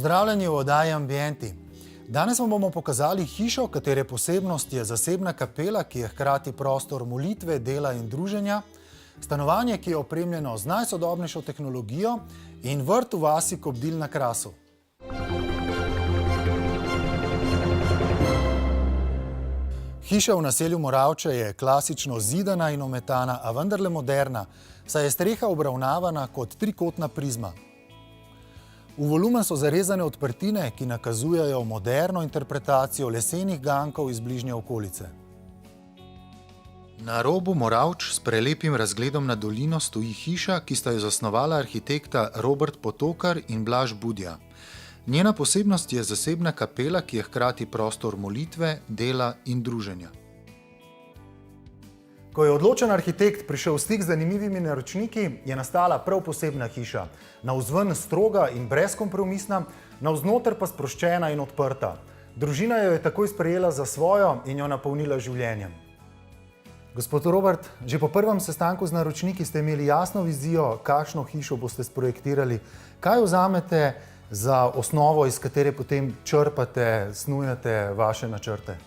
Pozdravljeni v oddaji Ambienti. Danes vam bomo pokazali hišo, katere posebnost je zasebna kapela, ki je hkrati prostor molitve, dela in druženja, stanovanje, ki je opremljeno z najsodobnejšo tehnologijo in vrt v vasi Kobdilj na Krasu. Hiša v naselju Moravče je klasično zidana in ometana, a vendarle moderna, saj je streha obravnavana kot trikotna prizma. V volumen so zarezane odprtine, ki nakazujejo moderno interpretacijo lesenih gankov iz bližnje okolice. Na robu Moravč s prelepim razgledom na dolino stoji hiša, ki sta jo zasnovala arhitekta Robert Potokar in Blaž Budja. Njena posebnost je zasebna kapela, ki je hkrati prostor molitve, dela in druženja. Ko je odločen arhitekt prišel v stik z zanimivimi naročniki, je nastala prav posebna hiša. Navzven stroga in brezkompromisna, navznoter pa sproščena in odprta. Družina jo je takoj sprejela za svojo in jo napolnila življenjem. Gospod Robert, že po prvem sestanku z naročniki ste imeli jasno vizijo, kakšno hišo boste sprojektirali. Kaj vzamete za osnovo, iz katere potem črpate, snujete vaše načrte?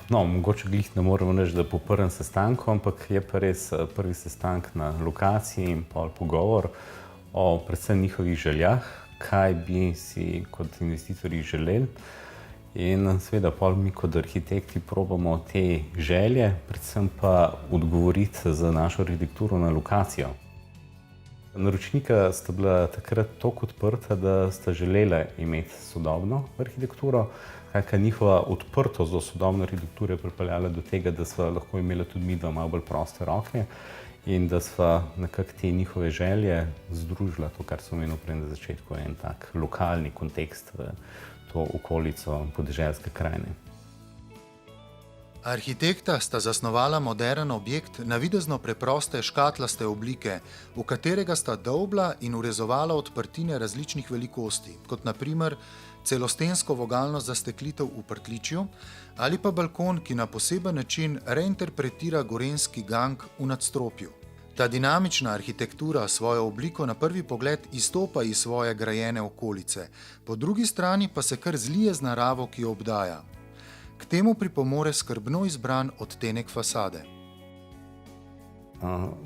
Mogoče glih ne moremo reči, da po prvem sestanku, ampak je pa res prvi sestanek na lokaciji in pogovor o predvsem njihovih željah, kaj bi si kot investitorji želeli. In seveda mi kot arhitekti probamo te želje, predvsem pa odgovoriti za našo arhitekturo na lokacijo. Naročnika sta bila takrat toliko odprta, da sta želela imeti sodobno arhitekturo, kakšna njihova odprtost do sodobne arhitekture pripeljala do tega, da sva lahko imela tudi mi dva malo bolj proste roke in da sva nekako te njihove želje združila, to, kar sem omenil prej na začetku, en tak lokalni kontekst v to okolico podeželske krajine. Arhitekta sta zasnovala moderen objekt navidezno preproste škatlaste oblike, v katerega sta dolbla in urezovala odprtine različnih velikosti, kot na primer celostensko vogalno zasteklitev v pritličju ali pa balkon, ki na poseben način reinterpretira gorenjski gank v nadstropju. Ta dinamična arhitektura svojo obliko na prvi pogled izstopa iz svoje grajene okolice, po drugi strani pa se kar zlije z naravo, ki jo obdaja. K temu pripomore skrbno izbran odtenek fasade.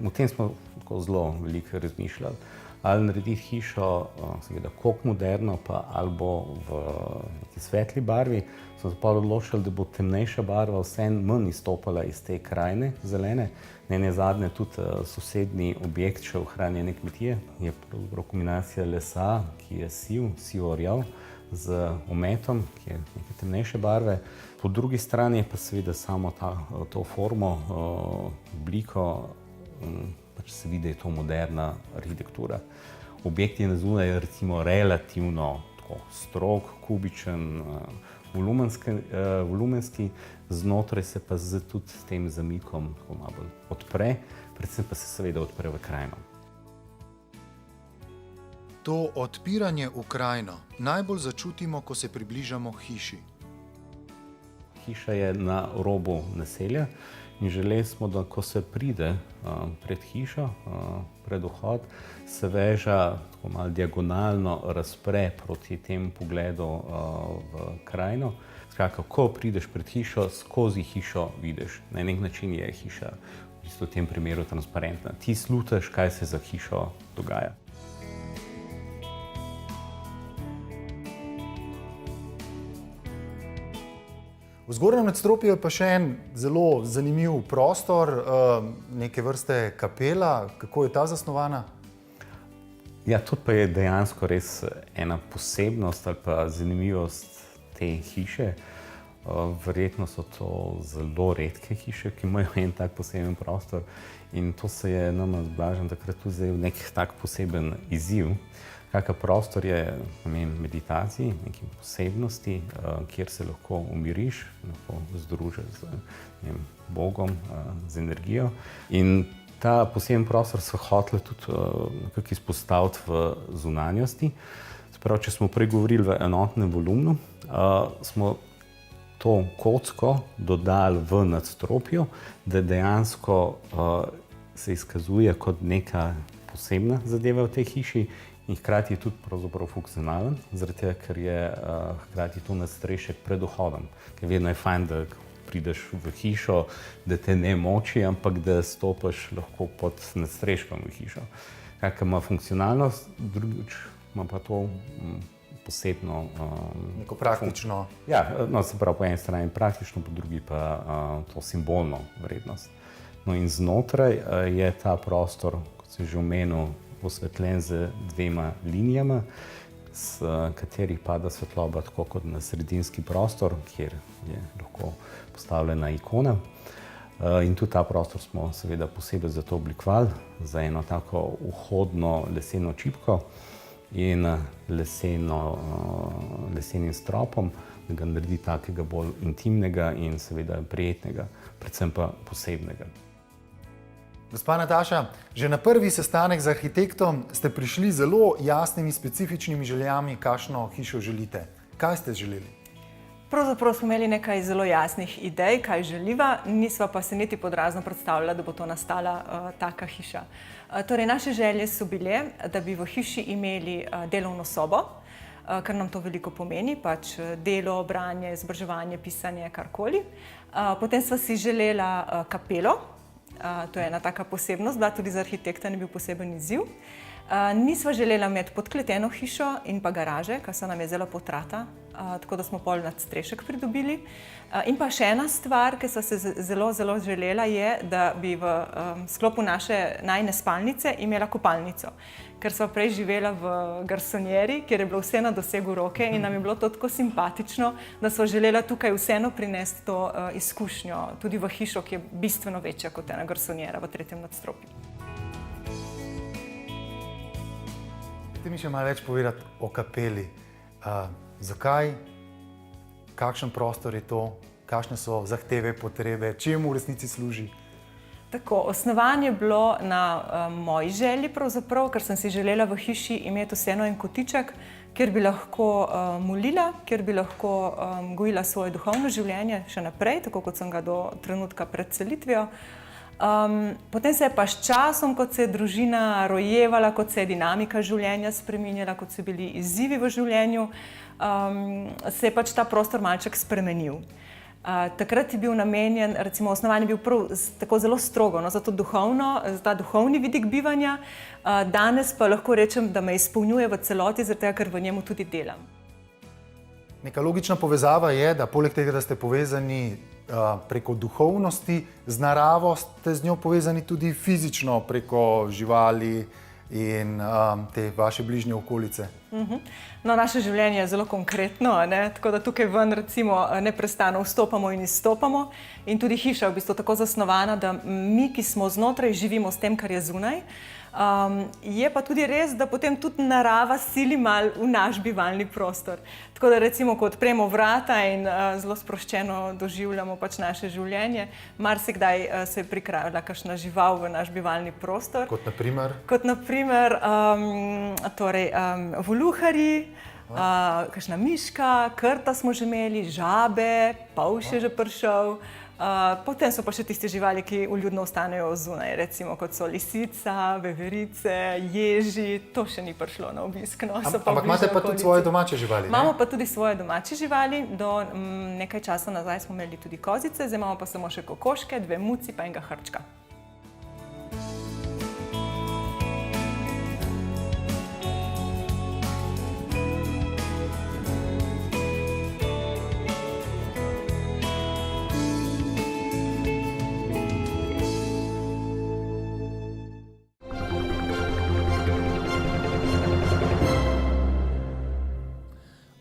V tem smo tako zelo veliko razmišljali. Ali narediti hišo, seveda, koliko moderno, pa ali bo v neki svetli barvi. Smo se pa odločili, da bo temnejša barva vseeno manj izstopala iz te krajine zelene. Nenazadnje tudi sosednji objekt še ohranjene kmetije je pravzaprav kombinacija lesa, ki je sivo-rjav, z ometom, ki je neke temnejše barve. Po drugi strani je pa seveda samo to formo, obliko, pač se vidi, da je to moderna arhitektura. Objekt je na zunaj recimo relativno tako strog, kubičen, volumenski, znotraj se pa tudi s tem zamikom tako malo bolj odpre, predvsem pa se seveda odpre v krajino. To odpiranje v krajino najbolj začutimo, ko se približamo hiši. Hiša je na robu naselja in želeli smo, da ko se pride pred hišo, pred vhod, se veža tako malo diagonalno razpre proti tem pogledu v krajino. Skratka, ko prideš pred hišo, skozi hišo vidiš. Na nek način je hiša v tem primeru transparentna. Ti slutiš, kaj se za hišo dogaja. V zgornjem nadstropju je pa še en zelo zanimiv prostor, neke vrste kapela. Kako je ta zasnovana? Ja, to pa je dejansko res ena posebnost ali pa zanimivost te hiše. Verjetno so to zelo redke hiše, ki imajo en tak poseben prostor in to se je nama z Blažem takrat tudi zdaj nek tak poseben izziv. Kakav prostor je namen meditaciji, neki posebnosti, kjer se lahko umiriš, lahko združiš z Bogom, z energijo. In ta poseben prostor so hoteli tudi nekako izpostaviti v zunanjosti. Sprav, če smo prej govorili v enotnem volumnu, smo to kocko dodali v nadstropju, da dejansko se izkazuje kot neka posebna zadeva v tej hiši in hkrati je tudi pravzaprav funkcionalen, zaradi tega, ker je hkrati to nadstrešek pred vhodom. Ker vedno je fajn, da prideš v hišo, da te ne moči, ampak da stopiš lahko pod nadstreškom v hišo. Kakor ima funkcionalnost, drugič ima pa to posebno... Neko praktično. Ja, no, se pravi po eni strani praktično, po drugi pa to simbolno vrednost. No in znotraj je ta prostor, kot sem že omenil, osvetljen z dvema linijama, s katerih pada svetloba tako kot na sredinski prostor, kjer je lahko postavljena ikona. In tudi ta prostor smo seveda posebej za to oblikovali, za eno tako vhodno leseno čipko in lesenim stropom, da ga naredi takega bolj intimnega in seveda prijetnega, predvsem pa posebnega. Gospa Nataša, že na prvi sestanek z arhitektom ste prišli z zelo jasnimi, specifičnimi željami, kakšno hišo želite. Kaj ste želeli? Pravzaprav smo imeli nekaj zelo jasnih idej, kaj želiva, nisva pa se niti pod razno predstavljala, da bo to nastala taka hiša. Torej, naše želje so bile, da bi v hiši imeli delovno sobo, kar nam to veliko pomeni, pač delo, branje, izobraževanje, pisanje, karkoli. Potem sva si želela kapelo, to je ena taka posebnost, bila tudi za arhitekta ni bil poseben izziv. Nisva želela imeti podkleteno hišo in pa garaže, kar se nam je zelo potrata, tako da smo pol nadstrešek pridobili. In pa še ena stvar, ki sva se zelo želela, je, da bi v sklopu najine spalnice imela kopalnico. Ker sva prej živela v garsonjeri, kjer je bilo vse na dosegu roke in nam je bilo to tako simpatično, da sva želela tukaj vseeno prinesti to izkušnjo, tudi v hišo, ki je bistveno večja kot ena garsonjera v 3. nadstropju. Ti mi še malo več povedati o kapeli. Zakaj, kakšen prostor je to, kakšne so zahteve, potrebe, čemu v resnici služi? Tako, osnovanje je bilo na moji želji pravzaprav, ker sem si želela v hiši imeti vseeno en kotiček, kjer bi lahko molila, kjer bi lahko gojila svoje duhovno življenje še naprej, tako kot sem ga do trenutka pred selitvijo. Potem se je pa s časom, kot se je družina rojevala, kot se je dinamika življenja spreminjala, kot so bili izzivi v življenju, se je pač ta prostor malček spremenil. Takrat je bil namenjen, recimo osnovanje je bil prav tako zelo strogo, no, za ta duhovni vidik bivanja, danes pa lahko rečem, da me izpolnjuje v celoti, zaradi tega, ker v njemu tudi delam. Neka logična povezava je, da poleg tega, da ste povezani preko duhovnosti, z naravo ste z njo povezani tudi fizično preko živali in te vaše bližnje okolice. No, naše življenje je zelo konkretno, tako da tukaj ven recimo neprestano vstopamo in izstopamo in tudi hiša je v bistvu tako zasnovana, da mi, ki smo znotraj, živimo s tem, kar je zunaj. Je pa tudi res, da potem tudi narava sili mal v naš bivalni prostor. Tako da recimo, ko odpremo vrata in zelo sproščeno doživljamo pač naše življenje, marsikdaj se je prikrajala kakšna žival v naš bivalni prostor. Kot na primer? Kot na primer voluharji, kakšna miška, krta smo že imeli, žabe, polž je že prišel. Potem so pa še tiste živali, ki vljudno ostanejo zunaj, recimo kot so lisica, veverice, ježi, to še ni prišlo na obisk. Ampak imate pa tudi svoje domače živali, ne? Imamo pa tudi svoje domače živali, do nekaj časa nazaj smo imeli tudi kozice, zdaj imamo pa samo še kokoške, 2 muci pa enega hrčka.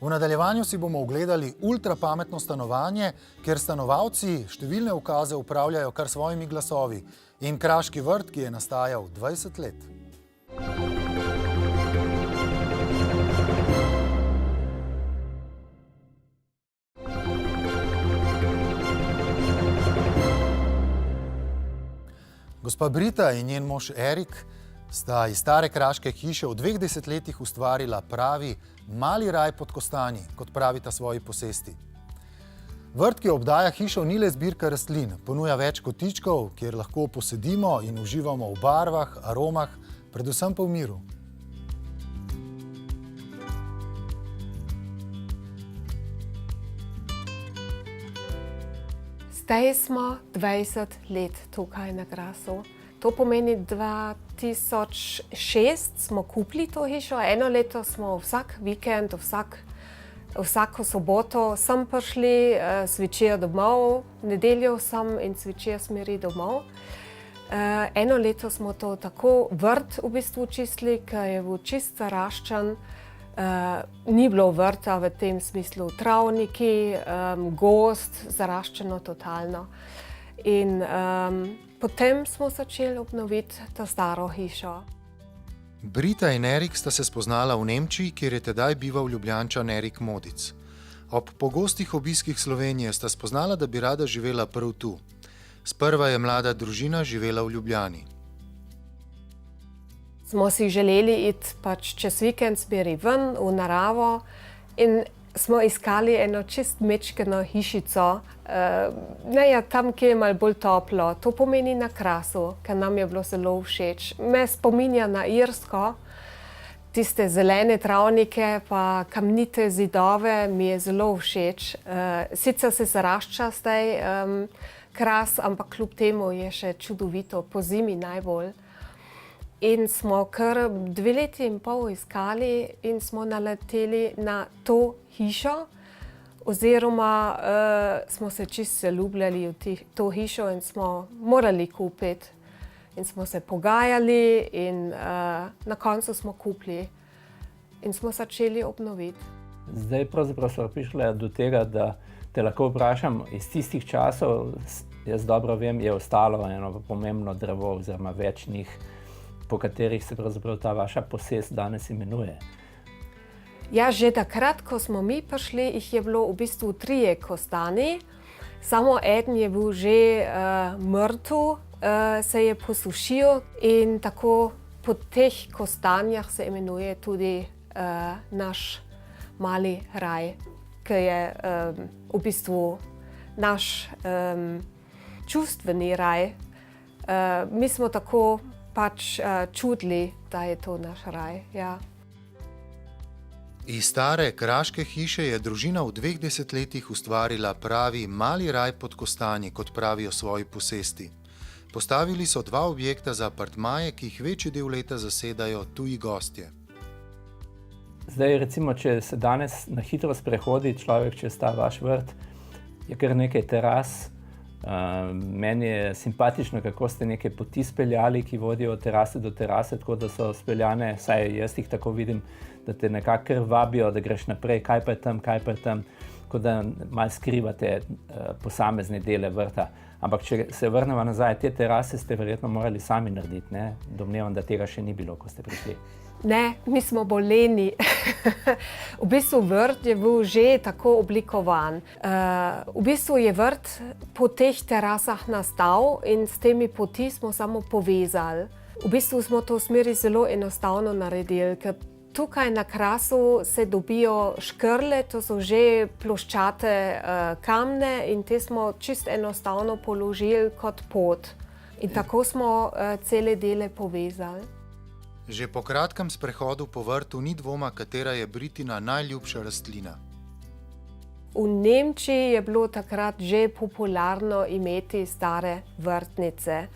V nadaljevanju si bomo ogledali ultrapametno stanovanje, kjer stanovalci številne ukaze upravljajo kar svojimi glasovi, in kraški vrt, ki je nastajal 20 let. Gospa Brita in njen mož Erik sta iz stare kraške hiše v 2 desetletjih ustvarila pravi mali raj pod Kostanji, kot pravita svoji posesti. Vrt, ki obdaja hišo, ni le zbirka rastlin, ponuja več kotičkov, kjer lahko posedimo in uživamo v barvah, aromah, predvsem pa v miru. Zdaj smo 20 let tukaj na Krasu. To pomeni, 2006 smo kupili to hišo, 1 leto smo vsak vikend, vsako soboto sem prišli, zvečer domov, nedeljo sem in zvečer smeri domov. 1 leto smo to tako vrt v bistvu čistili, ker je bil čist zaraščen. Ni bilo vrta v tem smislu, travniki, gozd, zaraščeno totalno. In potem smo začeli obnoviti to staro hišo. Brita in Erik sta se spoznala v Nemčiji, kjer je tedaj bival Ljubljančan Erik Modic. Ob pogostih obiskih Slovenije sta spoznala, da bi rada živela prav tu. Sprva je mlada družina živela v Ljubljani. Smo si želeli iti čez vikend smeri ven v naravo in smo iskali eno čist mečkeno hišico, tam, kjer je malo bolj toplo. To pomeni na Krasu, ker nam je bilo zelo všeč. Me spominja na Irsko, tiste zelene travnike pa kamnite zidove mi je zelo všeč. Sicer se zarašča zdaj Kras, ampak kljub temu je še čudovito, pozimi najbolj. In smo kar 2,5 leta iskali in smo naleteli na to hišo, oziroma smo se čisto zaljubljali v to hišo in smo morali kupiti. In smo se pogajali in na koncu smo kupili in smo začeli obnoviti. Zdaj pravzaprav smo prišli do tega, da te lahko vprašam, iz tistih časov, jaz dobro vem, je ostalo eno pomembno drevo oziroma več njih, po katerih se pravzaprav ta vaša posest danes imenuje. Ja, že takrat, ko smo mi prišli, jih je bilo v bistvu 3 kostani. Samo eden je bil že mrtev, se je posušil in tako po teh kostanjah se imenuje tudi naš mali raj, ki je v bistvu naš čustveni raj. Mi smo tako čudili, da je to naš raj. Ja. Iz stare kraške hiše je družina v 2 desetletjih ustvarila pravi mali raj pod kostanji, kot pravijo svoji posesti. Postavili so 2 objekta za apartmaje, ki jih večji del leta zasedajo tuji gostje. Zdaj recimo, če se danes na hitro sprehodi človek čez ta vaš vrt, je kar nekaj teras. Meni je simpatično, kako ste neke poti speljali, ki vodijo od terase do terase, tako da so speljane, saj jaz jih tako vidim, da te nekako vabijo, da greš naprej, kaj pa je tam, tako da malo skrivate posamezne dele vrta. Ampak če se vrnemo nazaj, te terase ste verjetno morali sami narediti, ne? Domnevam, da tega še ni bilo, ko ste prišli. Ne, mi smo bolj leni. V bistvu vrt je bil že tako oblikovan. V bistvu je vrt po teh terasah nastal in s temi poti smo samo povezali. V bistvu smo to v smeri zelo enostavno naredili, ker tukaj na Krasu se dobijo škrle, to so že ploščate kamne in te smo čisto enostavno položili kot pot. In tako smo cele dele povezali. Že po kratkem sprehodu po vrtu ni dvoma, katera je Britina najljubša rastlina. V Nemčiji je bilo takrat že popularno imeti stare vrtnice.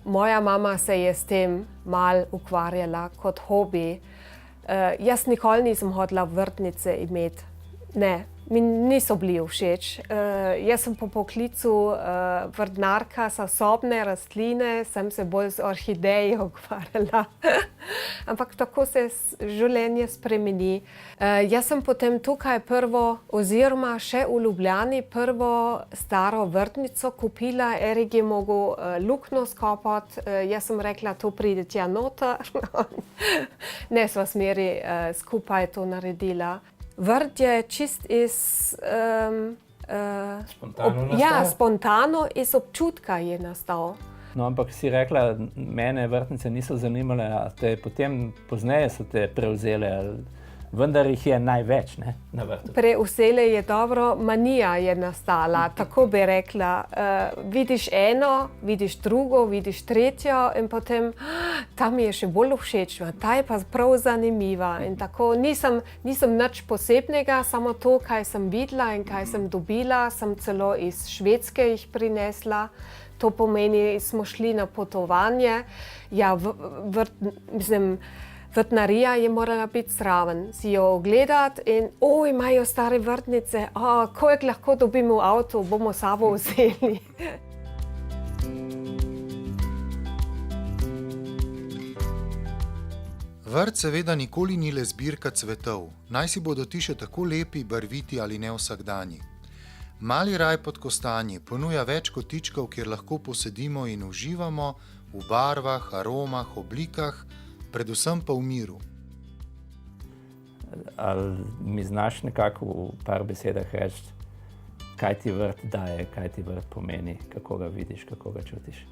Moja mama se je s tem malo ukvarjala kot hobi. Jaz nikoli nisem hotela vrtnice imeti. Ne, mi niso bili všeč. Jaz sem po poklicu vrtnarka za sobne rastline, sem se bolj z orhideji ukvarjala. Ampak tako se življenje spremeni. Jaz sem potem tukaj oziroma še v Ljubljani prvo staro vrtnico kupila. Erik je mogel luknjo skopati. Jaz sem rekla, to pride tja noter. Ne, sva smeri skupaj to naredila. Vrt je čist iz spontano iz občutka je nastal. No, ampak si rekla, mene vrtnice niso zanimale, a te potem pozneje so te prevzele. vendar jih je največ, ne, na vrtu. Vselej je dobro, manija je nastala, tako bi rekla. Vidiš eno, vidiš drugo, vidiš tretjo in potem ta mi je še bolj všečna, ta je pa prav zanimiva. In tako nisem nič posebnega, samo to, kaj sem videla in kaj sem dobila, sem celo iz Švedske jih prinesla. To pomeni, smo šli na potovanje. Ja, vrtnarija je morala biti zraven, si jo ogledati in imajo stare vrtnice, koliko lahko dobimo v avtu, bomo s sabo vzeli. Vrt seveda nikoli ni le zbirka cvetov, naj si bodo ti še tako lepi, barviti ali ne vsakdanji. Mali raj pod kostanji ponuja več kotičkov, kjer lahko posedimo in uživamo v barvah, aromah, oblikah, predvsem pa v miru. Ali mi znaš nekako v par besedah reči, kaj ti vrt daje, kaj ti vrt pomeni, kako ga vidiš, kako ga čutiš?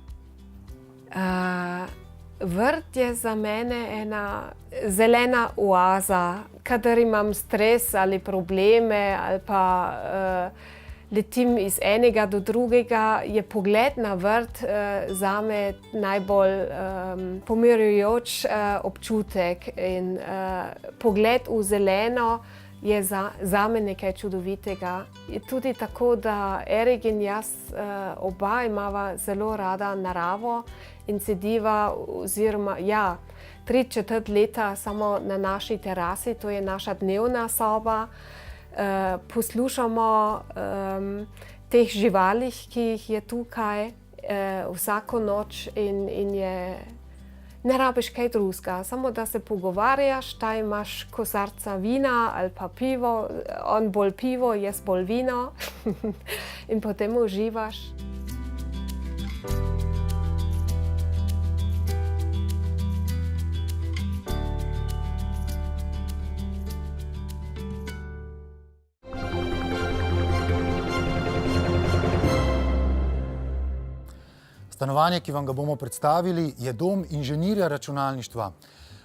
Vrt je za mene ena zelena oaza. Kadar imam stres ali probleme ali pa letim iz enega do drugega, je pogled na vrt zame najbolj pomirjujoč občutek. In pogled v zeleno je zame nekaj čudovitega. Je tudi tako, da Erik in jaz oba imava zelo rada naravo in sediva oziroma 3/4 leta samo na naši terasi, to je naša dnevna soba. Poslušamo teh živalih, ki jih je tukaj vsako noč in ne rabiš kaj drugega, samo da se pogovarjaš, da imaš kozarca vina ali pa pivo, on bolj pivo, jaz bolj vino in potem uživaš. Stanovanje, ki vam ga bomo predstavili, je dom inženirja računalništva.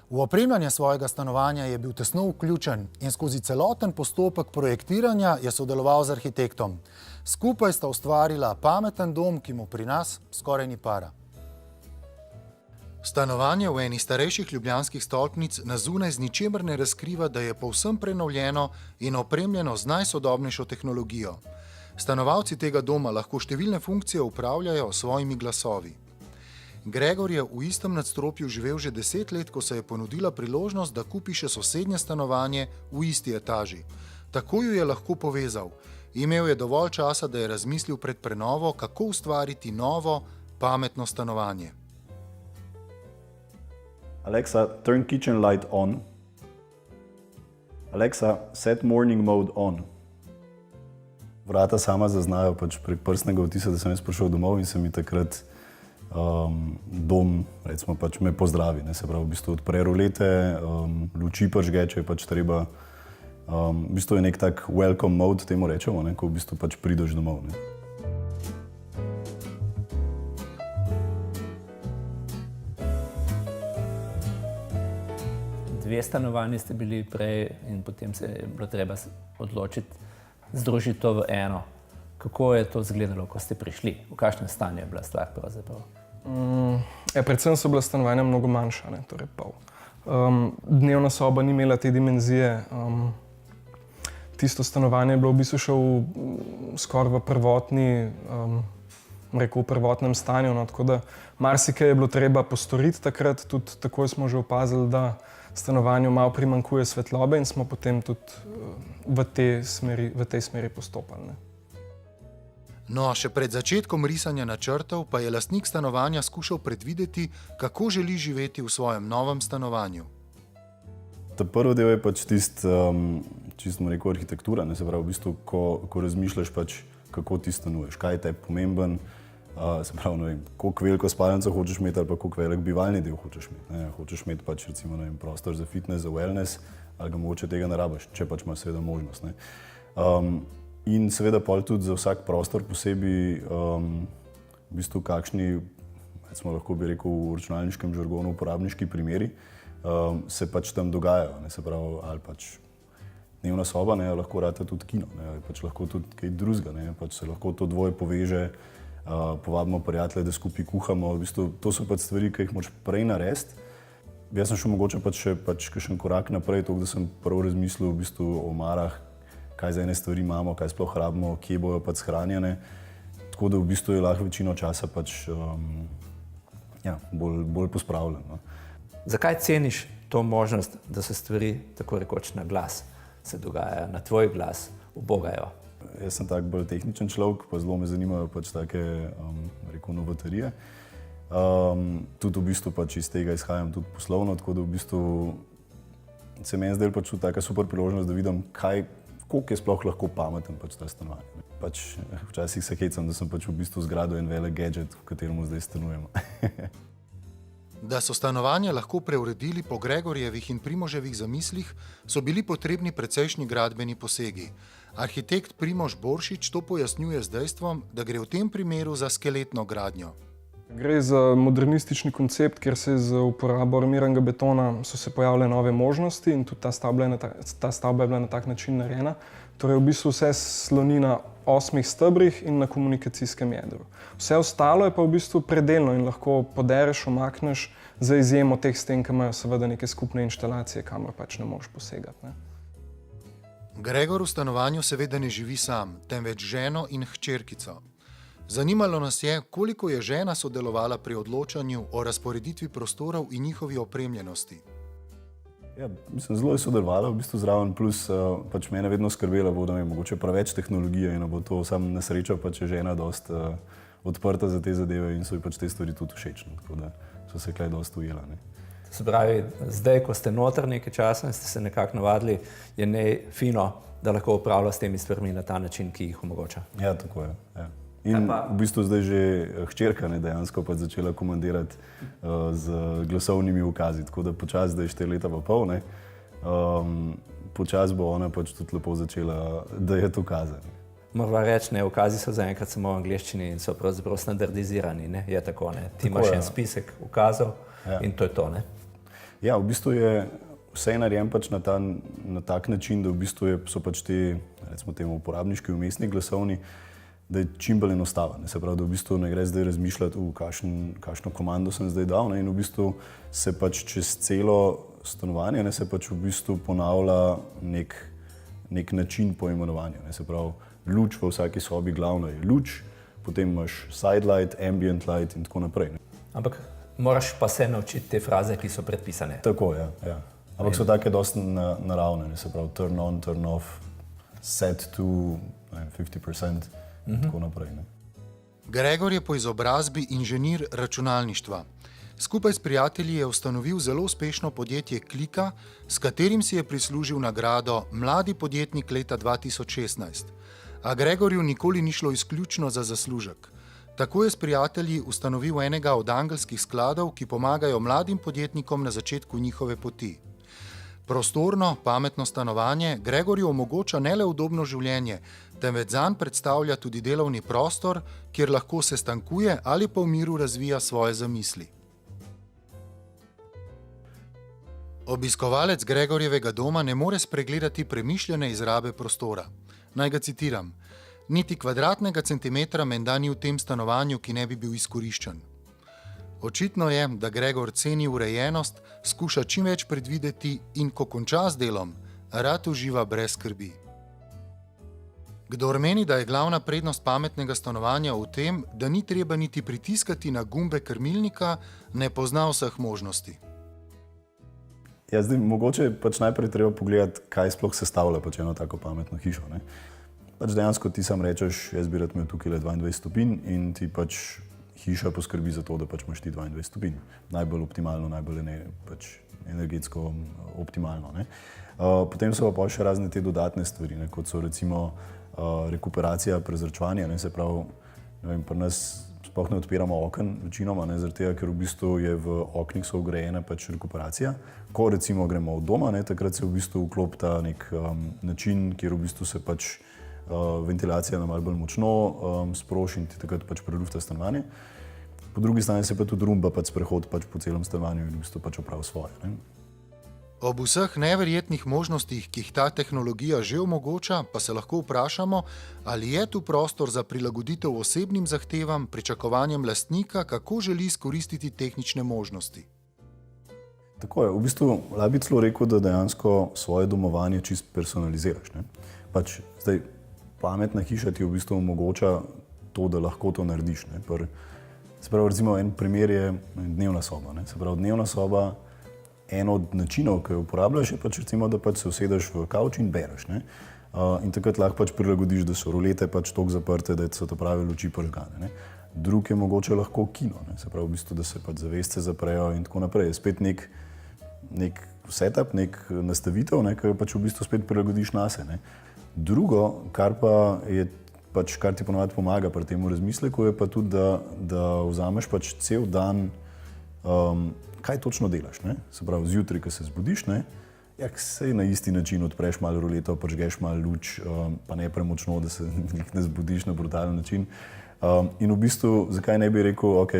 V opremljanje svojega stanovanja je bil tesno vključen in skozi celoten postopek projektiranja je sodeloval z arhitektom. Skupaj sta ustvarila pameten dom, ki mu pri nas skoraj ni para. Stanovanje v eni starejših ljubljanskih stolpnic na zunaj z ničemer ne razkriva, da je povsem prenovljeno in opremljeno z najsodobnejšo tehnologijo. Stanovalci tega doma lahko številne funkcije upravljajo s svojimi glasovi. Gregor je v istem nadstropju živel že 10 let, ko se je ponudila priložnost, da kupi še sosednje stanovanje v isti etaži. Tako ju je lahko povezal. Imel je dovolj časa, da je razmislil pred prenovo, kako ustvariti novo, pametno stanovanje. Alexa, turn kitchen light on. Alexa, set morning mode on. Vrata sama zaznajo prek prstnega odtisa, da sem jaz prišel domov in se mi takrat dom, recimo, me pozdravi. Se pravi, v bistvu odpre rolete, luči žge, če je treba. V bistvu je nek tak welcome mode, temu rečemo, ko v bistvu prideš domov. Dve stanovanji ste bili prej in potem se je bilo treba odločiti, združiti to v eno. Kako je to izgledalo, ko ste prišli? V kakšnem stanju je bila stvar pravzaprav? Predvsem so bila stanovanja mnogo manjša, torej pol. Dnevna soba ni imela te dimenzije. Tisto stanovanje je bilo v bistvu še skoraj v prvotnem stanju, tako da marsikaj je bilo treba postoriti takrat. Tudi takoj smo že opazili, da stanovanju malo primanjkuje svetlobe in smo potem tudi v tej smeri postopali. No, še pred začetkom risanja načrtov pa je lastnik stanovanja skušal predvideti, kako želi živeti v svojem novem stanovanju. Ta prvi del je čisto arhitektura, se pravi, v bistvu, ko razmišljaš, kako ti stanuješ, kaj je tebi pomemben, se pravi, koliko veliko spalnico hočeš imeti ali pa koliko velik bivalni del hočeš imeti. Hočeš imeti recimo prostor za fitness, za wellness, ali ga mogoče tega ne rabiš, če imaš seveda možnost. In seveda pol tudi za vsak prostor posebej v bistvu kakšni, recimo lahko bi rekel v računalniškem žargonu, uporabniški primeri se tam dogajajo. Se pravi, ali dnevna soba, ne, lahko rata tudi kino, ne, pač lahko tudi kaj drugega, ne, pač se lahko to dvoje poveže, povabimo prijatelje, da skupaj kuhamo, v bistvu to so pač stvari, ki jih moraš prej narediti. Jaz sem šel mogoče še kakšen korak naprej, to, da sem prvo razmislil v bistvu o omarah, kaj za ene stvari imamo, kaj sploh rabimo, kje bojo pač shranjene. Tako da v bistvu je lahko večino časa pač bolj pospravljen. No. Zakaj ceniš to možnost, da se stvari tako rekoč na glas se dogajajo, na tvoj glas ubogajo? Jaz sem tak bolj tehničen človek, pa zelo me zanimajo pač take, novatarije. Tudi v bistvu pač iz tega izhajam tudi poslovno, tako da v bistvu se meni zdaj pač taka super priložnost, da vidim, koliko je sploh lahko pameten pač ta stanovanje. Pač včasih se hecam, da sem pač v bistvu zgradil en velik gadget, v katerem zdaj stanujemo. Da so stanovanja lahko preuredili po Gregorjevih in Primoževih zamislih, so bili potrebni precejšnji gradbeni posegi. Arhitekt Primož Boršič to pojasnjuje z dejstvom, da gre v tem primeru za skeletno gradnjo. Gre za modernistični koncept, kjer se z uporabo armiranega betona so se pojavile nove možnosti in tudi ta stavba je bila na tak način narejena. Torej v bistvu vse sloni na 8 stebrih in na komunikacijskem jedru. Vse ostalo je pa v bistvu predelno in lahko podereš, omakneš za izjemo teh sten, ki imajo seveda neke skupne inštalacije, kamor pač ne moreš posegati. Ne? Gregor v stanovanju seveda ne živi sam, temveč ženo in hčerkico. Zanimalo nas je, koliko je žena sodelovala pri odločanju o razporeditvi prostorov in njihovi opremljenosti. Ja, mislim, zelo je sodelovala v bistvu zraven, plus pač mene vedno skrbela, bo, da je mogoče preveč tehnologije in bo to sam na srečo, pač je žena dost odprta za te zadeve in so ji pač te stvari tudi všečne, tako da so se klej dost ujela. Ne. Se pravi, zdaj, ko ste noter nekaj časa in ste se nekako navadili, je nej fino, da lahko upravlja s temi stvarmi na ta način, ki jih omogoča. Ja, tako je. Ja. In v bistvu zdaj že hčerka dejansko pač začela komandirati z glasovnimi ukazi, tako da počasi, zdaj 4 leta pa pol, ne, počasi bo ona pač tudi lepo začela dajati ukaze. Morava reči, ne, ukazi so zaenkrat samo v angleščini in so pravzaprav standardizirani, ne, je tako, ne. Ti imaš en spisek ukazov in to je to, ne. Ja, v bistvu je vse narejen pač na tak način, da v bistvu so pač ti, recimo temu, uporabniški umestni glasovni, da je čim bolj enostaven. Se pravi, da v bistvu ne gre zdaj razmišljati, kakšno komando sem zdaj dal, ne, in v bistvu se pač čez celo stanovanje, ne, se pač v bistvu ponavlja nek način poimenovanja. Ne, se pravi, luč v vsaki sobi glavno je luč, potem imaš side light, ambient light in tako naprej. Ne. Ampak moraš pa se naučiti te fraze, ki so predpisane. Tako, ja. Ampak so take dosti naravne, ne, se pravi, turn on, turn off, set to 50%. Tako naprej, ne. Gregor je po izobrazbi inženir računalništva. Skupaj s prijatelji je ustanovil zelo uspešno podjetje Klika, s katerim si je prislužil nagrado Mladi podjetnik leta 2016. A Gregorju nikoli ni šlo izključno za zaslužek. Tako je s prijatelji ustanovil enega od angelskih skladov, ki pomagajo mladim podjetnikom na začetku njihove poti. Prostorno, pametno stanovanje Gregorju omogoča ne le udobno življenje, temveč zanj predstavlja tudi delovni prostor, kjer lahko sestankuje ali pa v miru razvija svoje zamisli. Obiskovalec Gregorjevega doma ne more spregledati premišljene izrabe prostora. Naj ga citiram: niti kvadratnega centimetra menda ni v tem stanovanju, ki ne bi bil izkoriščen. Očitno je, da Gregor ceni urejenost, skuša čim več predvideti in ko konča z delom, rad uživa brez skrbi. Kdor meni, da je glavna prednost pametnega stanovanja v tem, da ni treba niti pritiskati na gumbe krmilnika, ne pozna vseh možnosti. Ja, zdaj mogoče pač najprej treba pogledati, kaj sploh sestavlja pač eno tako pametno hišo, ne. Pač dejansko ti sam rečeš, jaz bi rad imel tukaj le 22 stopinj in ti pač hiša poskrbi za to, da pač imaš ti 22 stopinj. Najbolj optimalno, najbolj pač energetsko optimalno, ne. Potem so pa še razne te dodatne stvari, ne, kot so recimo rekuperacija prezračevanja, ne, se pravi, ne vem, pri nas sploh ne odpiramo oken večinoma, ne, zaradi tega, ker v bistvu je v oknih so vgrajena pač rekuperacija. Ko recimo gremo od doma, ne, takrat se v bistvu vklopi ta nek način, kjer v bistvu se pač ventilacija na malo bolj močno sproši in ti takrat pač prelufta stanovanje. Po drugi strani se pa tudi rumba pač sprehod pač po celem stanovanju in v bistvu pač opravi svoje, ne. Ob vseh neverjetnih možnostih, ki jih ta tehnologija že omogoča, pa se lahko vprašamo, ali je tu prostor za prilagoditev osebnim zahtevam, pričakovanjem lastnika, kako želi izkoristiti tehnične možnosti. Tako je, v bistvu lahko bi celo rekel, da dejansko svoje domovanje čist personaliziraš. Ne? Pač zdaj pametna hiša ti v bistvu omogoča to, da lahko to narediš. Ne? Se pravi, recimo en primer je dnevna soba. Ne? Se pravi, dnevna soba, en od načinov, ki jo uporabljaš, je pač recimo, da pač se usedeš v kavč in bereš. Ne? In takrat lahko pač prilagodiš, da so rolete pač toliko zaprte, da so to prave luči požgane. Ne? Drug je mogoče lahko kino, ne? Se pravi, v bistvu, da se pač zavesce zaprejo in tako naprej. Je spet nek setup, nek nastavitev, ne, ki jo pač v bistvu spet prilagodiš nase. Ne. Drugo, kar pa je pač, kar ti ponovadi pomaga pri tem razmisleku, je pa tudi, da vzameš pač cel dan, kaj točno delaš. Ne. Se pravi, zjutraj, ko se zbudiš, ne, sej na isti način odpreš malo roleto, prižgeš malo luč, pa ne premočno, da se ne zbudiš na brutalen način. In v bistvu, zakaj ne bi rekel, ok,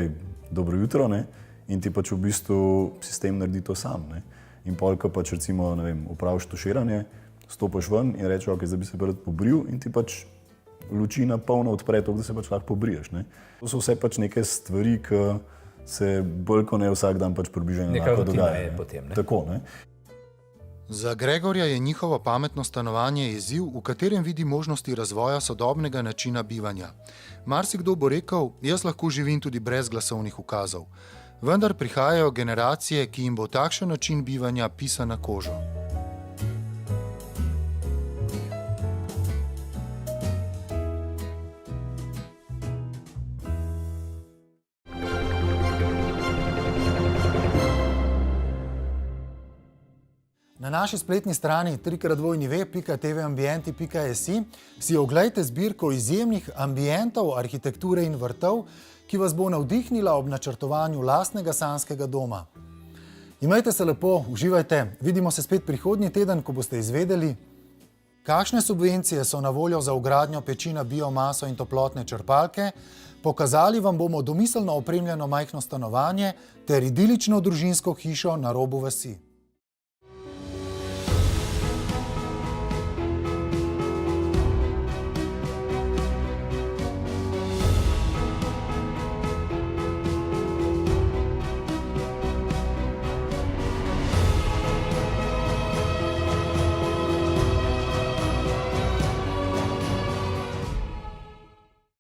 dobro jutro, ne, in ti pač v bistvu sistem naredi to sam. Ne? In pol, ko pač recimo, ne vem, opraviš tuširanje, stopiš ven in rečeš, ok, zdaj bi se rad pobril in ti pač luči na polno odpre to, da se pač lahko pobriješ. Ne? To so vse pač neke stvari, ki se bolj kot ne vsak dan pač približajo enako dogajajo. Potem, ne? Tako, ne? Za Gregorja je njihovo pametno stanovanje izziv, v katerem vidi možnosti razvoja sodobnega načina bivanja. Marsikdo bo rekel, jaz lahko živim tudi brez glasovnih ukazov. Vendar prihajajo generacije, ki jim bo takšen način bivanja pisan na kožo. Na naši spletni strani www.tvambienti.si si oglejte zbirko izjemnih ambientov, arhitekture in vrtov, ki vas bo navdihnila ob načrtovanju lastnega sanjskega doma. Imejte se lepo, uživajte, vidimo se spet prihodnji teden, ko boste izvedeli, kakšne subvencije so na voljo za vgradnjo peči na biomaso in toplotne črpalke, pokazali vam bomo domiselno opremljeno majhno stanovanje ter idilično družinsko hišo na robu vasi.